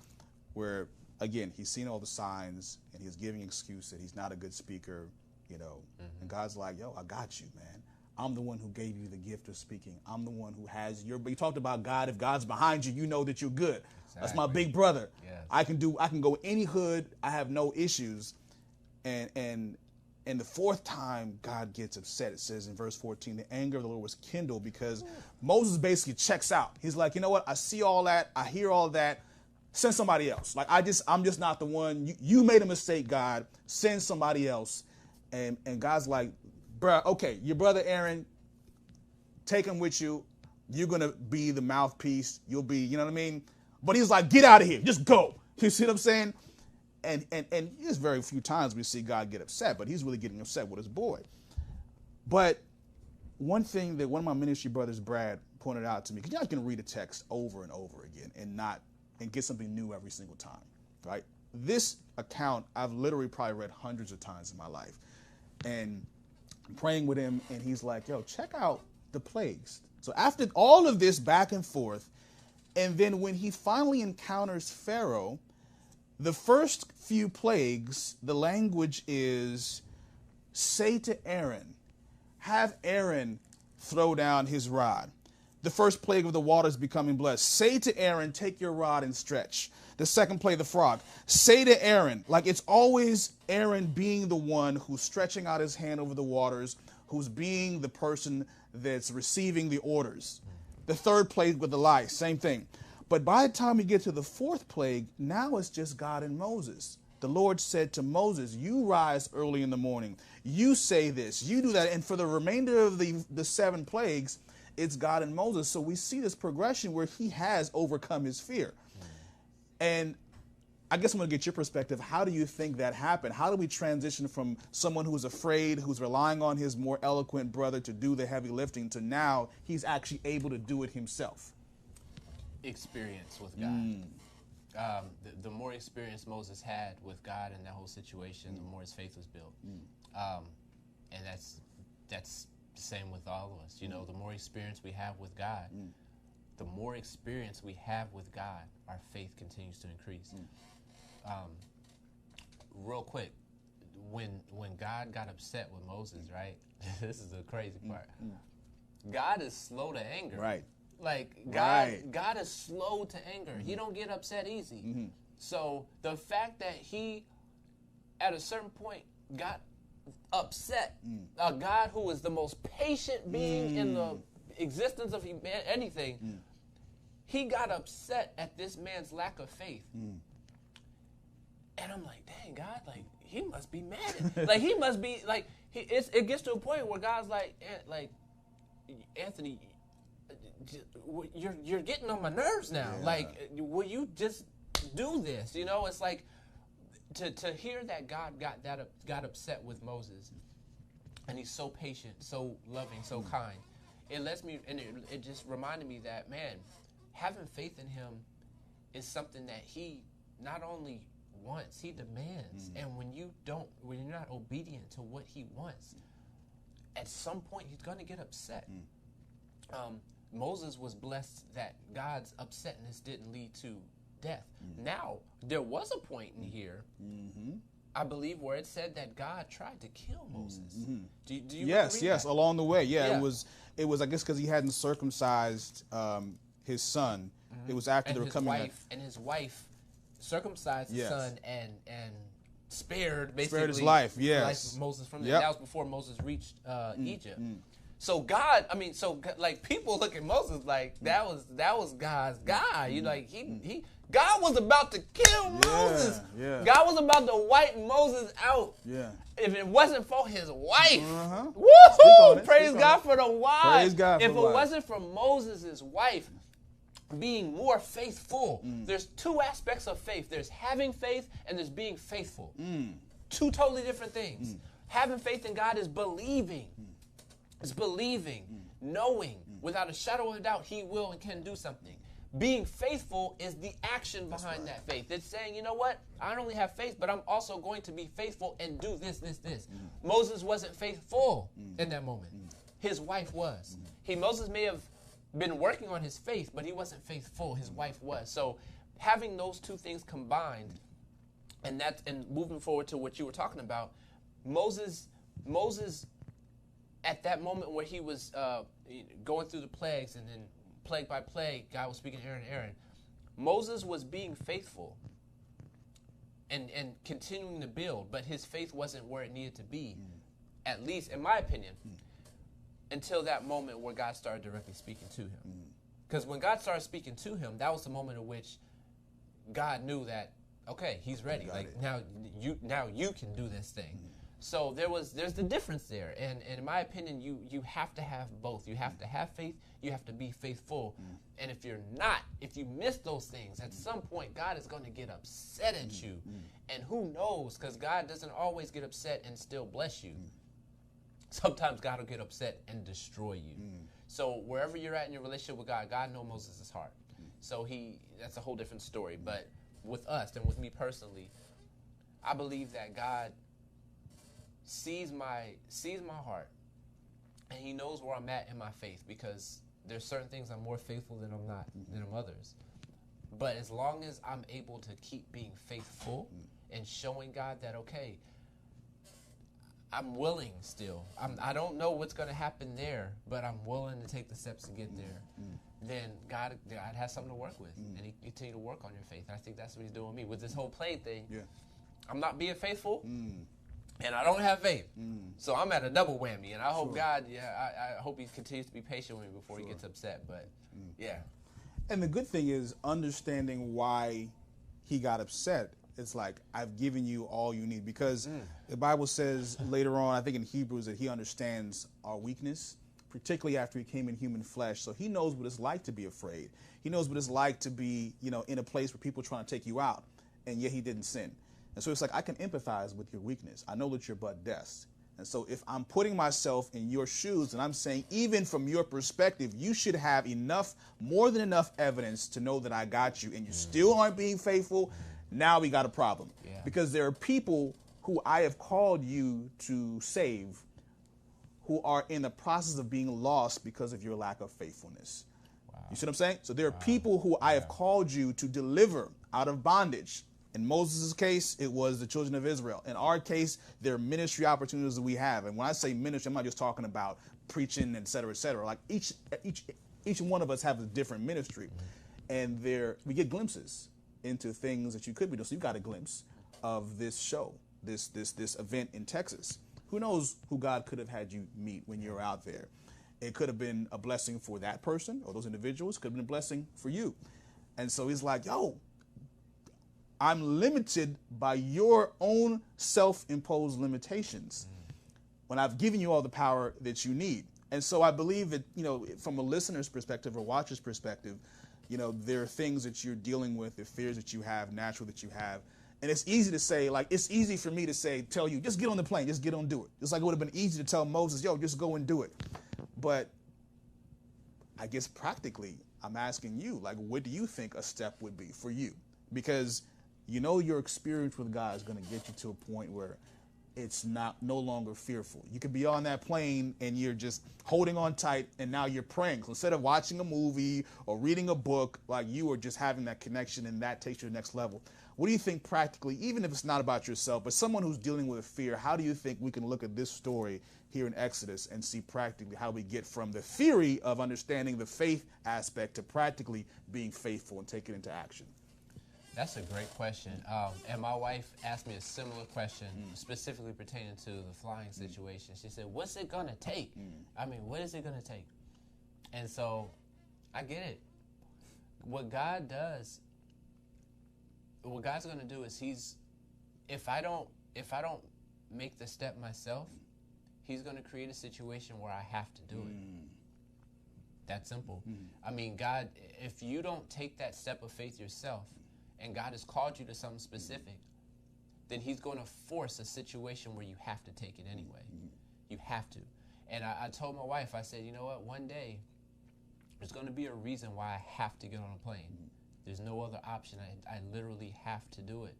where, again, he's seen all the signs, and he's giving excuse that he's not a good speaker, and God's like, yo, I got you, man. I'm the one who gave you the gift of speaking. I'm the one who has your, but you talked about God. If God's behind you, you know that you're good. Exactly. That's my big brother. Yes. I can go any hood. I have no issues. And the fourth time God gets upset, it says in verse 14, the anger of the Lord was kindled because Moses basically checks out. He's like, you know what? I see all that. I hear all that. Send somebody else. Like, I'm just not the one. You made a mistake, God. Send somebody else. And God's like, bruh, okay, your brother Aaron, take him with you. You're going to be the mouthpiece. You'll be, you know what I mean? But he's like, get out of here. Just go. You see what I'm saying? And there's very few times we see God get upset, but he's really getting upset with his boy. But one thing that one of my ministry brothers, Brad, pointed out to me, because you guys can read a text over and over again and get something new every single time, right? This account, I've literally probably read hundreds of times in my life. And I'm praying with him, and he's like, yo, check out the plagues. So after all of this back and forth, and then when he finally encounters Pharaoh, the first few plagues, the language is, say to Aaron, have Aaron throw down his rod. The first plague of the waters becoming blood. Say to Aaron, take your rod and stretch. The second plague, the frog. Say to Aaron, like it's always Aaron being the one who's stretching out his hand over the waters, who's being the person that's receiving the orders. The third plague with the lice, same thing. But by the time we get to the fourth plague, now it's just God and Moses. The Lord said to Moses, you rise early in the morning. You say this, you do that. And for the remainder of the 7 plagues, it's God and Moses. So we see this progression where he has overcome his fear. And I guess I'm going to get your perspective. How do you think that happened? How do we transition from someone who's afraid, who's relying on his more eloquent brother to do the heavy lifting, to now he's actually able to do it himself? Experience with God. The more experience Moses had with God in that whole situation, the more his faith was built. And that's the same with all of us. You know, the more experience we have with God, the more experience we have with God, our faith continues to increase. Real quick, when God got upset with Moses, right? This is the crazy part. God is slow to anger. Right. Like, God is slow to anger. He don't get upset easy. So the fact that he, at a certain point, got upset a God who is the most patient being in the existence of anything. He got upset at this man's lack of faith. And I'm like, dang, God, like, he must be mad. Like, he must be, like, it gets to a point where God's like, Anthony, you're getting on my nerves now. Yeah. Like, will you just do this? You know, it's like, to hear that God got upset with Moses, and he's so patient, so loving, so kind. It lets me, and it just reminded me that, man, having faith in him is something that he not only wants, he demands. And when you're not obedient to what he wants, at some point he's going to get upset. Moses was blessed that God's upsetness didn't lead to death. Now, there was a point in here, I believe, where it said that God tried to kill Moses. Do you yes, that? Along the way. Yeah, it was I guess because he hadn't circumcised his son. It was after they were coming. And his wife circumcised his son and spared his life. Yes, the life of Moses from that was before Moses reached Egypt. So God, like, people look at Moses like that was God's guy. You like God was about to kill Moses. Yeah. God was about to wipe Moses out. Yeah. If it wasn't for his wife. Woohoo! Praise God for the wife. Praise God for if the it wife. wasn't for Moses' wife being more faithful, there's two aspects of faith. There's having faith and there's being faithful. Two totally different things. Having faith in God is believing. It's believing, knowing, without a shadow of a doubt, he will and can do something. Being faithful is the action behind that faith. It's saying, you know what? I not only have faith, but I'm also going to be faithful and do this. Moses wasn't faithful in that moment. His wife was. Moses may have been working on his faith, but he wasn't faithful. His wife was. So having those two things combined, and moving forward to what you were talking about, Moses, at that moment where he was going through the plagues, and then plague by plague, God was speaking to Aaron. Moses was being faithful and continuing to build, but his faith wasn't where it needed to be, at least in my opinion, until that moment where God started directly speaking to him. Because when God started speaking to him, that was the moment in which God knew that, okay, he's ready. Like, now you can do this thing. So there's the difference there, and in my opinion, you have to have both. You have to have faith. You have to be faithful. And if you miss those things, at some point, God is going to get upset at you. And who knows? Because God doesn't always get upset and still bless you. Sometimes God will get upset and destroy you. So wherever you're at in your relationship with God, God knows Moses' heart. So that's a whole different story. But with us and with me personally, I believe that God sees my heart, and he knows where I'm at in my faith, because there's certain things I'm more faithful than I'm not, than others. But as long as I'm able to keep being faithful and showing God that, okay, I'm willing still. I don't know what's going to happen there, but I'm willing to take the steps to get there. Then God has something to work with, and he continue to work on your faith. And I think that's what he's doing with me with this whole plane thing. Yeah. I'm not being faithful. And I don't have faith. So I'm at a double whammy. And I hope God, I hope he continues to be patient with me before he gets upset. But, yeah. And the good thing is understanding why he got upset. It's like, I've given you all you need. Because the Bible says later on, I think in Hebrews, that he understands our weakness, particularly after he came in human flesh. So he knows what it's like to be afraid. He knows what it's like to be, in a place where people are trying to take you out, and yet he didn't sin. And so it's like, I can empathize with your weakness. I know that you're but dust. And so if I'm putting myself in your shoes, and I'm saying, even from your perspective, you should have more than enough evidence to know that I got you, and you still aren't being faithful, now we got a problem. Yeah. Because there are people who I have called you to save who are in the process of being lost because of your lack of faithfulness. Wow. You see what I'm saying? So there are people who I have called you to deliver out of bondage. In Moses' case, it was the children of Israel. In our case, there are ministry opportunities that we have. And when I say ministry, I'm not just talking about preaching, et cetera, et cetera. Like each one of us have a different ministry. And we get glimpses into things that you could be doing. So you got a glimpse of this show, this event in Texas. Who knows who God could have had you meet when you're out there? It could have been a blessing for that person or those individuals. Could have been a blessing for you. And so he's like, yo, I'm limited by your own self-imposed limitations when I've given you all the power that you need. And so I believe that, from a listener's perspective or watcher's perspective, there are things that you're dealing with, the fears that you have, natural that you have. And it's easy to say, it's easy for me to tell you, just get on the plane, just get on and do it. Just like it would have been easy to tell Moses, yo, just go and do it. But I guess practically, I'm asking you, what do you think a step would be for you? Because your experience with God is going to get you to a point where it's no longer fearful. You could be on that plane and you're just holding on tight, and now you're praying. So instead of watching a movie or reading a book, you are just having that connection, and that takes you to the next level. What do you think practically, even if it's not about yourself, but someone who's dealing with fear, how do you think we can look at this story here in Exodus and see practically how we get from the theory of understanding the faith aspect to practically being faithful and taking it into action? That's a great question. And my wife asked me a similar question, specifically pertaining to the flying situation. She said, what's it going to take? What is it going to take? And so I get it. What God's going to do is if I don't make the step myself, he's going to create a situation where I have to do it. That simple. God, if you don't take that step of faith yourself, and God has called you to something specific, then he's going to force a situation where you have to take it anyway. You have to. And I told my wife, I said, you know what, one day there's going to be a reason why I have to get on a plane. There's no other option. I literally have to do it.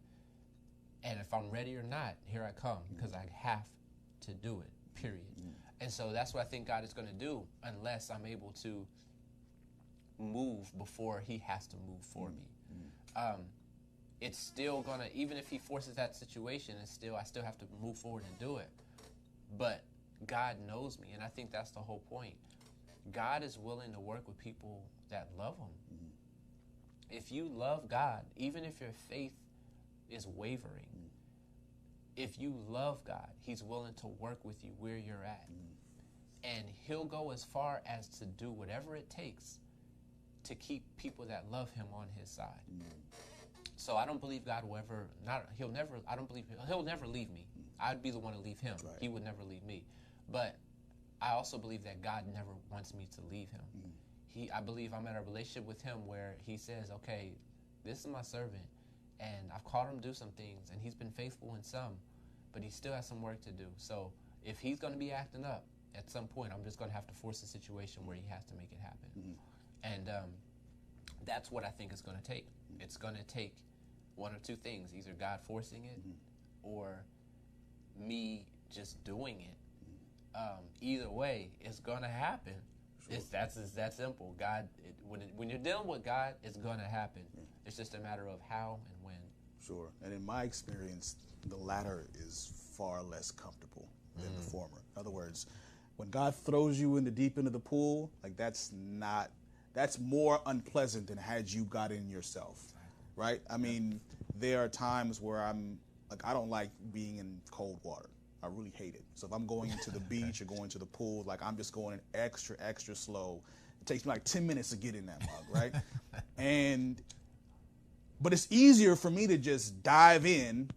And if I'm ready or not, here I come, because I have to do it, period. And so that's what I think God is going to do, unless I'm able to move before he has to move for me. It's still gonna, even if he forces that situation, I still have to move forward and do it. But God knows me, and I think that's the whole point. God is willing to work with people that love him. If you love God, even if your faith is wavering, if you love God, he's willing to work with you where you're at. And he'll go as far as to do whatever it takes to keep people that love him on his side. So I don't believe God will ever, he'll never leave me. I'd be the one to leave him. Right. He would never leave me. But I also believe that God never wants me to leave him. I believe I'm in a relationship with him where he says, okay, this is my servant, and I've called him to do some things, and he's been faithful in some, but he still has some work to do. So if he's going to be acting up at some point, I'm just going to have to force a situation where he has to make it happen. And that's what I think it's going to take. It's going to take one or two things, either God forcing it or me just doing it. Either way, it's going to happen. Sure. It's that simple. God, when you're dealing with God, it's going to happen. It's just a matter of how and when. Sure. And in my experience, the latter is far less comfortable than the former. In other words, when God throws you in the deep end of the pool, that's more unpleasant than had you got in yourself, right? There are times where I don't like being in cold water. I really hate it. So if I'm going into the beach or going to the pool, I'm just going extra, extra slow. It takes me 10 minutes to get in that mug, right? But it's easier for me to just dive in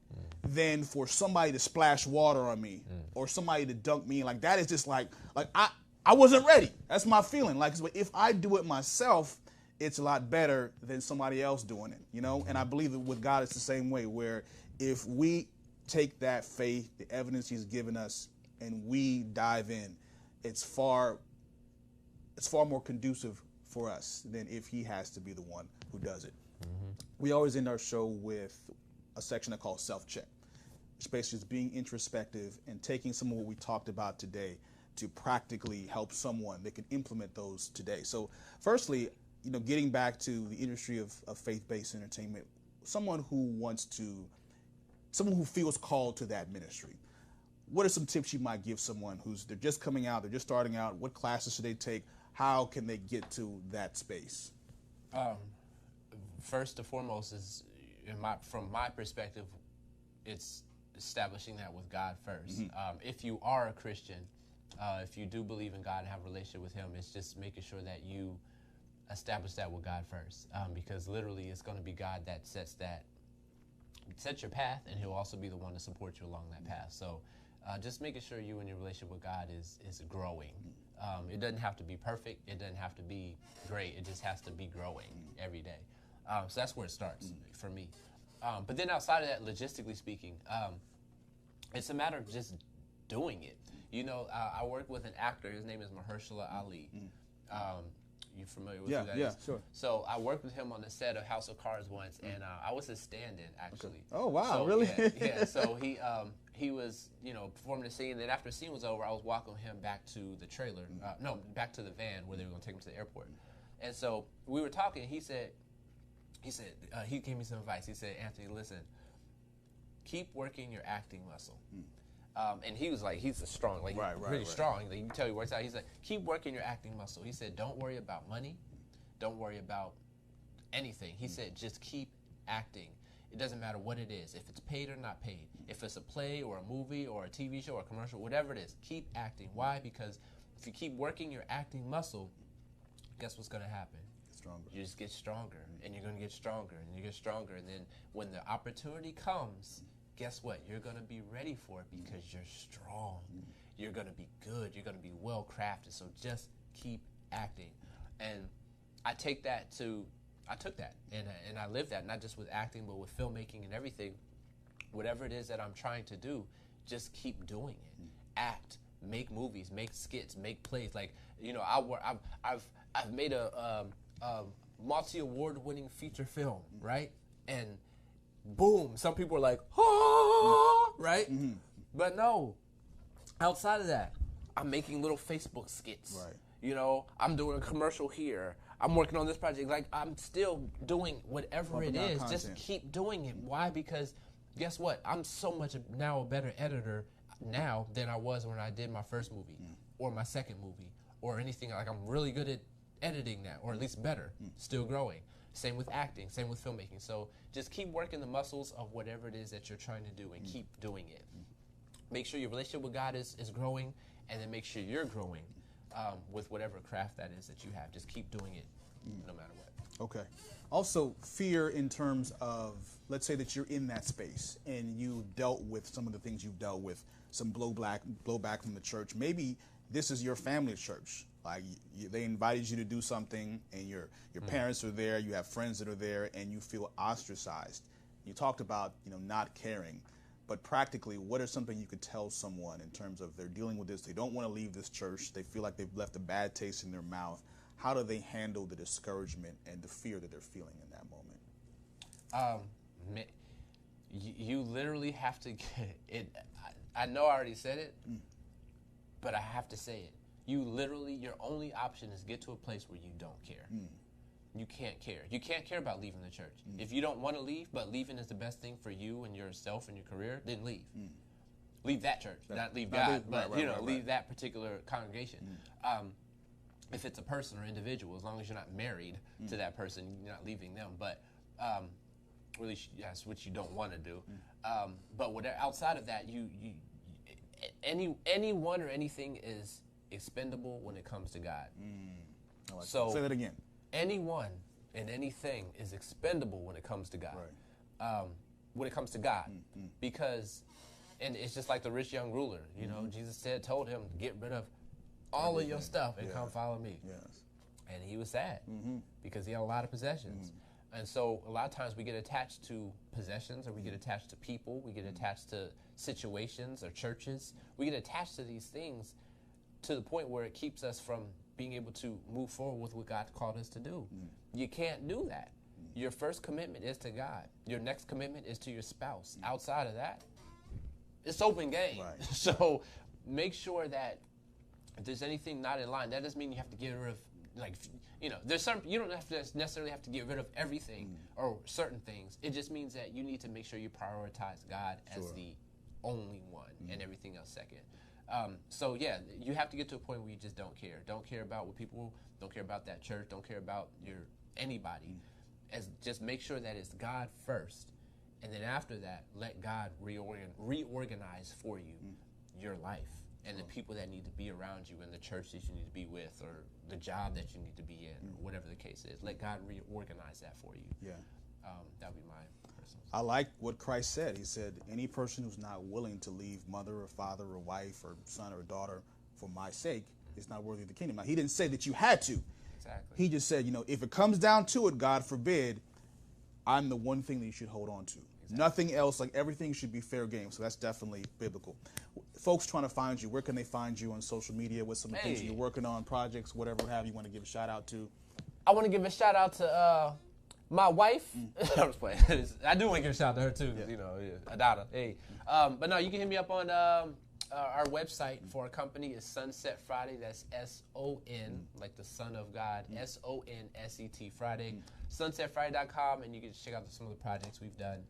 than for somebody to splash water on me or somebody to dunk me. That is just I wasn't ready. That's my feeling. If I do it myself, it's a lot better than somebody else doing it, And I believe that with God, it's the same way, where if we take that faith, the evidence he's given us, and we dive in, it's far more conducive for us than if he has to be the one who does it. We always end our show with a section I call self-check, which basically is being introspective and taking some of what we talked about today to practically help someone that can implement those today. So firstly, getting back to the industry of faith-based entertainment, someone who feels called to that ministry, what are some tips you might give someone they're just coming out, they're just starting out? What classes should they take? How can they get to that space? First and foremost is, from my perspective, it's establishing that with God first. If you are a Christian, if you do believe in God and have a relationship with Him, it's just making sure that you establish that with God first, because literally it's going to be God that sets your path, and He'll also be the one to support you along that path. So just making sure you and your relationship with God is growing. It doesn't have to be perfect. It doesn't have to be great. It just has to be growing every day. So that's where it starts for me. But then outside of that, logistically speaking, it's a matter of just doing it. You know, I work with an actor. His name is Mahershala Ali. You familiar with who that is? Yeah, sure. So I worked with him on the set of House of Cards once, and I was his stand-in, actually. Okay. Oh, wow, so, really? Yeah. So he was, performing the scene. Then after the scene was over, I was walking him back to the trailer. Back to the van where they were going to take him to the airport. And so we were talking. He gave me some advice. He said, Anthony, listen, keep working your acting muscle. And he was like, he's strong, like pretty strong. Like, you can tell he works out. He's like, keep working your acting muscle. He said, don't worry about money. Don't worry about anything. He said, just keep acting. It doesn't matter what it is, if it's paid or not paid. If it's a play or a movie or a TV show or a commercial, whatever it is, keep acting. Why? Because if you keep working your acting muscle, guess what's going to happen? Stronger. You just get stronger, and you're going to get stronger, and you get stronger. And then when the opportunity comes, guess what? You're going to be ready for it because you're strong. You're going to be good. You're going to be well crafted. So just keep acting. And I took that and I live that, not just with acting, but with filmmaking and everything. Whatever it is that I'm trying to do, just keep doing it. Act, make movies, make skits, make plays. Like, I've made a multi-award-winning feature film, right? And boom, some people are like, oh, right? But no, outside of that, I'm making little Facebook skits. Right. I'm doing a commercial here. I'm working on this project. Like, I'm still doing whatever it is. Content. Just keep doing it. Why? Because guess what? I'm so much now a better editor now than I was when I did my first movie or my second movie or anything. Like, I'm really good at editing now, or at least better, still growing. Same with acting, same with filmmaking. So just keep working the muscles of whatever it is that you're trying to do and keep doing it. Make sure your relationship with God is growing, and then make sure you're growing with whatever craft that is that you have. Just keep doing it no matter what. Okay. Also, fear in terms of, let's say that you're in that space and you dealt with some of the things you've dealt with, some blowback from the church. Maybe this is your family church. Like, they invited you to do something, and your parents are there, you have friends that are there, and you feel ostracized. You talked about not caring, but practically, what is something you could tell someone in terms of they're dealing with this, they don't want to leave this church, they feel like they've left a bad taste in their mouth. How do they handle the discouragement and the fear that they're feeling in that moment? You literally have to get it. I know I already said it, but I have to say it. Your only option is get to a place where you don't care. You can't care. You can't care about leaving the church. If you don't want to leave, but leaving is the best thing for you and yourself and your career, then leave. Leave that church, not leave God, but leave that particular congregation. If it's a person or individual, as long as you're not married to that person, you're not leaving them. But really, that's what you don't want to do. But outside of that, anyone or anything is expendable when it comes to God. So say that again. Anyone and anything is expendable when it comes to God. Right. When it comes to God, because, and it's just like the rich young ruler. Jesus told him, get rid of all of your stuff and come follow me. Yes. And he was sad because he had a lot of possessions. And so a lot of times we get attached to possessions, or we get attached to people, we get attached to situations or churches. We get attached to these things to the point where it keeps us from being able to move forward with what God called us to do. You can't do that. Your first commitment is to God. Your next commitment is to your spouse. Outside of that, it's open game. Right. So make sure that if there's anything not in line, that doesn't mean you have to get rid of, there's some, you don't have to necessarily have to get rid of everything or certain things. It just means that you need to make sure you prioritize God as the only one and everything else second. So yeah, you have to get to a point where you just don't care. Don't care about what people, don't care about that church, don't care about anybody. Just make sure that it's God first, And then after that, let God reorganize for you your life and the people that need to be around you and the church that you need to be with or the job that you need to be in or whatever the case is. Let God reorganize that for you. Yeah. That would be my personal. I like what Christ said. He said, any person who's not willing to leave mother or father or wife or son or daughter for my sake is not worthy of the kingdom. Now, he didn't say that you had to. Exactly. He just said, if it comes down to it, God forbid, I'm the one thing that you should hold on to. Exactly. Nothing else, like everything should be fair game. So that's definitely biblical. Folks trying to find you, where can they find you on social media? What's some of the things you're working on, projects, whatever have you want to give a shout out to? I want to give a shout out to my wife. I was playing. I do want to give a shout out to her too, Adada. Hey, but no, you can hit me up on our website for our company is Sunset Friday. That's SON, like the Son of God. SONSET Friday. SunsetFriday.com, and you can check out some of the projects we've done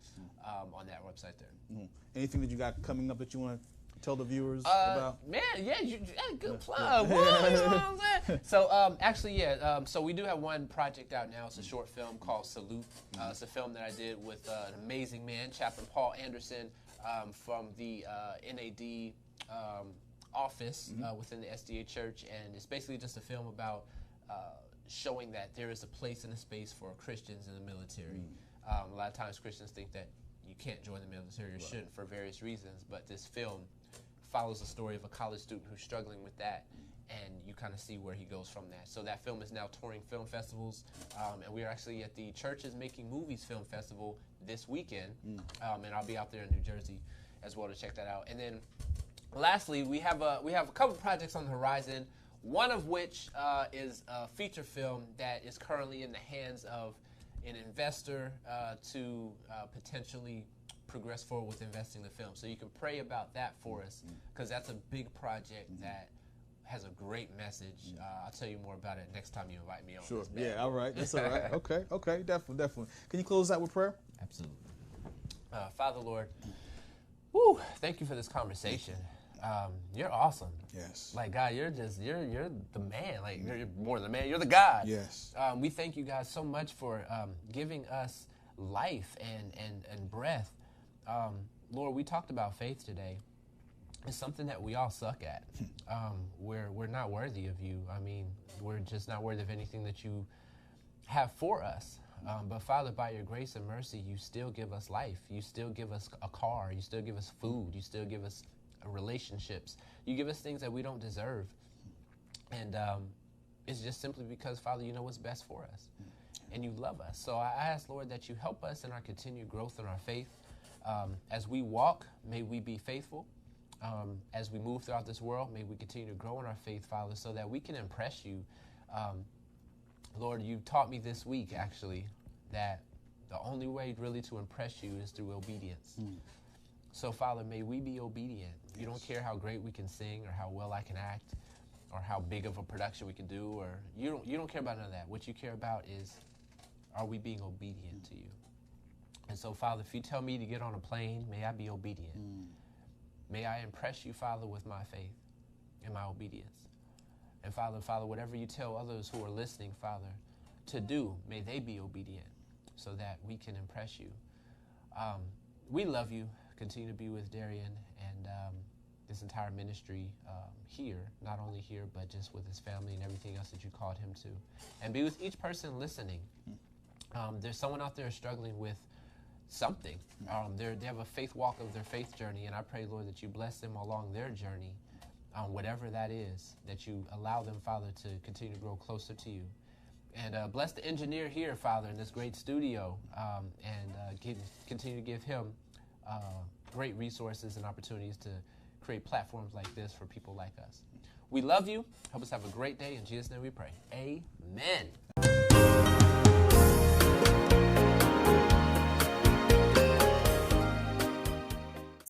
on that website there. Anything that you got coming up that you want to tell the viewers about? Man, yeah, you got a good plug. Whoa, you know what I'm saying? So, actually, so we do have one project out now. It's a short film called Salute. It's a film that I did with an amazing man, Chaplain Paul Anderson, from the NAD office within the SDA church. And it's basically just a film about showing that there is a place and a space for Christians in the military. A lot of times Christians think that you can't join the military or shouldn't for various reasons, but this film follows the story of a college student who's struggling with that, and you kind of see where he goes from that. So that film is now touring film festivals, and we are actually at the Churches Making Movies Film Festival this weekend, and I'll be out there in New Jersey as well to check that out. And then lastly, we have a couple projects on the horizon, one of which is a feature film that is currently in the hands of an investor to potentially progress forward with investing in the film. So you can pray about that for us, because that's a big project that has a great message. I'll tell you more about it next time you invite me on. Sure. Yeah, all right. That's all right. Okay, definitely. Can you close out with prayer? Absolutely. Father, Lord, woo, thank you for this conversation. You're awesome. Yes. Like, God, you're the man. Like, you're more than the man. You're the God. Yes. We thank you, God, so much for giving us life and breath. Lord, we talked about faith today. It's something that we all suck at. We're not worthy of you. I mean, we're just not worthy of anything that you have for us. But Father, by your grace and mercy, you still give us life. You still give us a car. You still give us food. You still give us relationships. You give us things that we don't deserve. And it's just simply because, Father, you know what's best for us. And you love us. So I ask, Lord, that you help us in our continued growth in our faith. As we walk, may we be faithful. As we move throughout this world, may we continue to grow in our faith, Father, so that we can impress you. Lord, you taught me this week, actually, that the only way really to impress you is through obedience. So, Father, may we be obedient. You don't care how great we can sing or how well I can act or how big of a production we can do, or you don't care about none of that. What you care about is, are we being obedient to you? And so, Father, if you tell me to get on a plane, may I be obedient. May I impress you, Father, with my faith and my obedience. And Father, whatever you tell others who are listening, Father, to do, may they be obedient so that we can impress you. We love you. Continue to be with Darien and this entire ministry here, not only here, but just with his family and everything else that you called him to. And be with each person listening. There's someone out there struggling with something. They have a faith walk of their faith journey, and I pray, Lord, that you bless them along their journey, whatever that is, that you allow them, Father, to continue to grow closer to you. And bless the engineer here, Father, in this great studio, and continue to give him great resources and opportunities to create platforms like this for people like us. We love you. Help us have a great day. In Jesus' name we pray. Amen.